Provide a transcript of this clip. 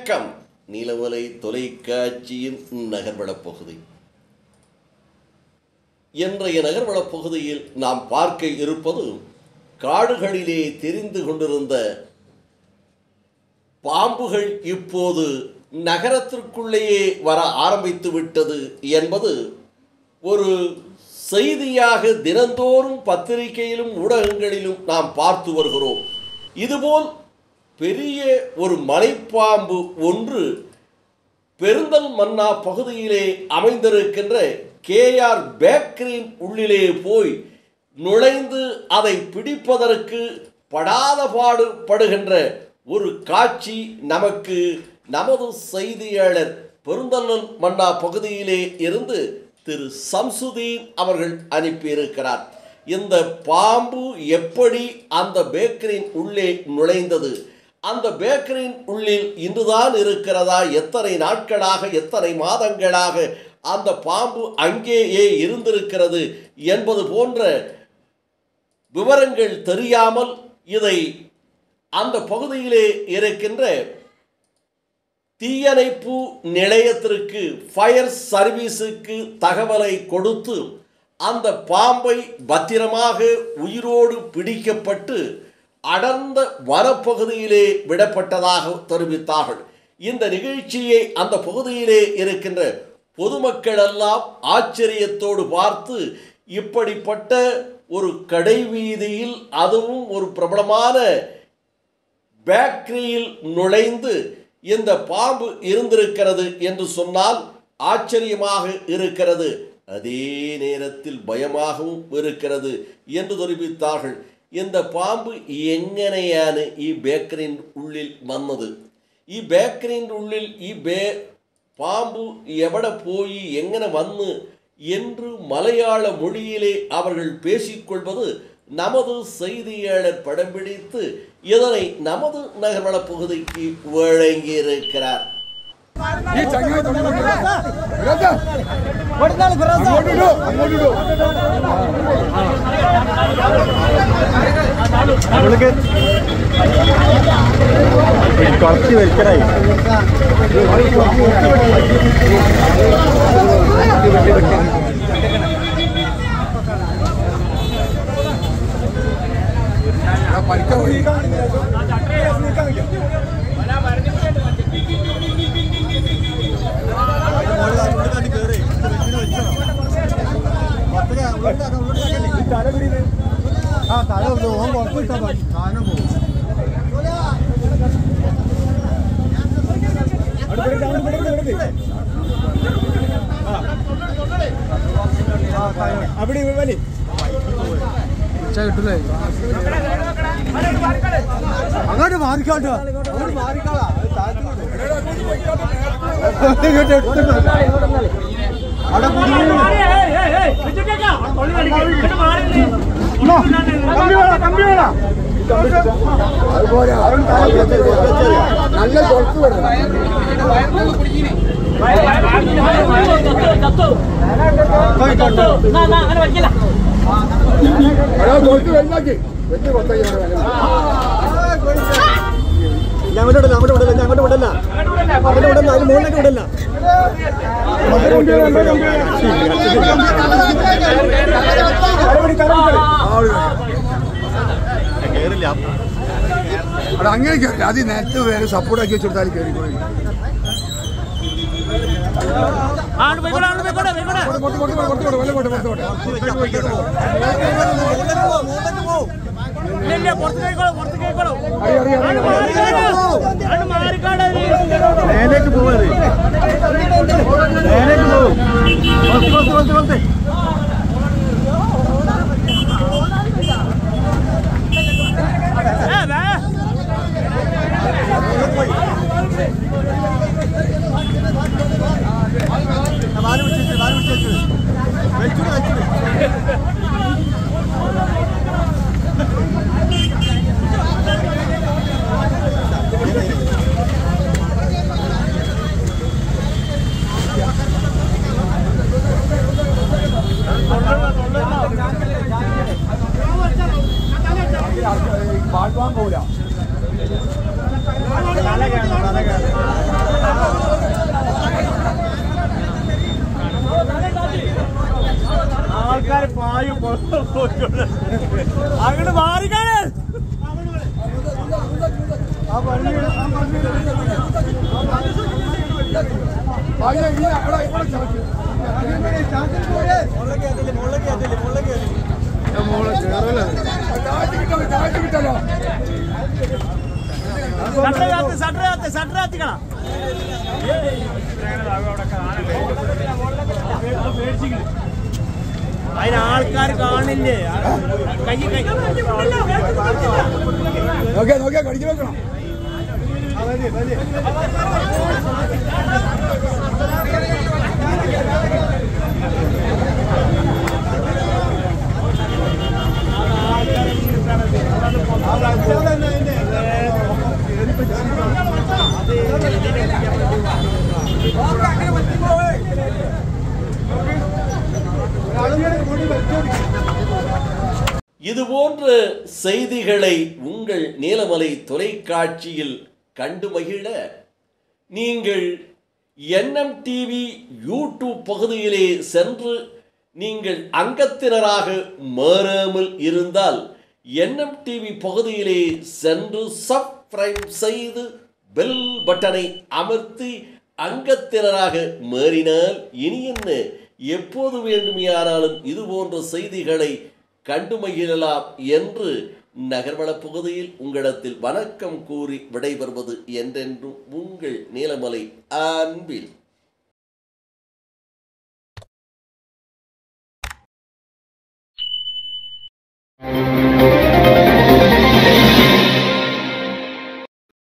வணக்கம். நிலவலை தொலைக்காட்சியின் நகர்வளப் பகுதி. இன்றைய நகர்வளப் பகுதியில் நாம் பார்க்க இருப்பது காடுகளிலே தெரிந்து கொண்டிருந்த பாம்புகள் இப்போது நகரத்திற்குள்ளேயே வர ஆரம்பித்து விட்டது என்பது ஒரு செய்தியாக தினந்தோறும் பத்திரிகையிலும் ஊடகங்களிலும் நாம் பார்த்து வருகிறோம். இதுபோல் பெரிய ஒரு மலைப்பாம்பு ஒன்று பெருந்தல்மன்னா பகுதியிலே அமைந்திருக்கின்ற KR பேக்கரியின் உள்ளிலே போய் நுழைந்து அதை பிடிப்பதற்கு படாத பாடுபடுகின்ற ஒரு காட்சி நமக்கு நமது செய்தியாளர் பெருந்தல்மன்னா பகுதியிலே இருந்து திரு சம்சுதீன் அவர்கள் அனுப்பியிருக்கிறார். இந்த பாம்பு எப்படி அந்த பேக்கரியின் உள்ளே நுழைந்தது, அந்த பேக்கரியின் உள்ளில் இன்றுதான் இருக்கிறதா, எத்தனை நாட்களாக எத்தனை மாதங்களாக அந்த பாம்பு அங்கேயே இருந்திருக்கிறது என்பது போன்ற விவரங்கள் தெரியாமல் இதை அந்த பகுதியிலே இருக்கின்ற தீயணைப்பு நிலையத்திற்கு ஃபயர் சர்வீஸுக்கு தகவலை கொடுத்து அந்த பாம்பை பத்திரமாக உயிரோடு பிடிக்கப்பட்டு அடர்ந்த வனப்பகுதியிலே விடப்பட்டதாக தெரிவித்தார்கள். இந்த நிகழ்ச்சியை அந்த பகுதியிலே இருக்கின்ற பொதுமக்கள் எல்லாம் ஆச்சரியத்தோடு பார்த்து, இப்படிப்பட்ட ஒரு கடை வீதியில் அதுவும் ஒரு பிரபலமான பேக்கரியில் நுழைந்து இந்த பாம்பு இருந்திருக்கிறது என்று சொன்னால் ஆச்சரியமாக இருக்கிறது, அதே நேரத்தில் பயமாகவும் இருக்கிறது என்று தெரிவித்தார்கள். இந்த பாம்பு എങ്ങനെയാണ് ഈ ബേക്കറിൻ ഉള്ളിൽ വന്നത്, ഈ ബേക്കറിൻ ഉള്ളിൽ ഈ பாம்பு எവിടെ போய் எങ്ങനെ வந்து என்று மலையாள மொழியிலே அவர்கள் பேசிக்கொள்வது நமது செய்தியாளர் படம் பிடித்து இதனை நமது நகர்வள பகுதிக்கு வழங்கியிருக்கிறார். കുറച്ച് വെൽക്കനായി അങ്ങോട്ട് മാറിക്കോട്ടോ നല്ല കൊഴുപ്പ് വരണം. കൊഴുപ്പ് വെള്ളാക്കി വലിയ കൊത്തയ്യ ഞങ്ങളുടെ വിടല്ല, അവിടെ വിടല്ല, ഞങ്ങളുടെ വിടല്ല, അവിടെ വിടല്ല, അതിന് മുകളിലേക്ക് വിടല്ല. അവിടെ അങ്ങനെ കയറില്ല, അത് നേരത്തെ വേറെ സപ്പോർട്ടാക്കി വെച്ച് കൊടുത്താൽ കയറിക്കോളി. നേരേക്ക് പോവരുത്, നേരേക്ക് പോവും. പോകില്ല. ആൾക്കാർ പായും അങ്ങോട്ട് മാറിക്കാണ് സട്ടറാത്തിക്കണം അതിന് ആൾക്കാർ കാണില്ലേ കൈ കൈ നോക്കിയാ കടിച്ചു വെക്കണം இதுபோன்ற செய்திகளை உங்கள் நீலமலை தொலைக்காட்சியில் கண்டு மகிழ நீங்கள் NMTV யூடியூப் பகுதியிலே சென்று நீங்கள் அங்கத்தினராக மாறாமல் இருந்தால் NMTV பகுதியிலே சென்று சப்ஸ்கிரைப் செய்து பெல் பட்டனை அமர்த்தி அங்கத்தினராக மாறினால் இனி என்ன எப்போது வேண்டுமானாலும் இது போன்ற செய்திகளை கண்டு மகிழலாம் என்று நகர்வள பகுதியில் உங்களிடத்தில் வணக்கம் கூறி விடைபெறுவது என்றென்றும் உங்கள் நீலமலை அன்பில்.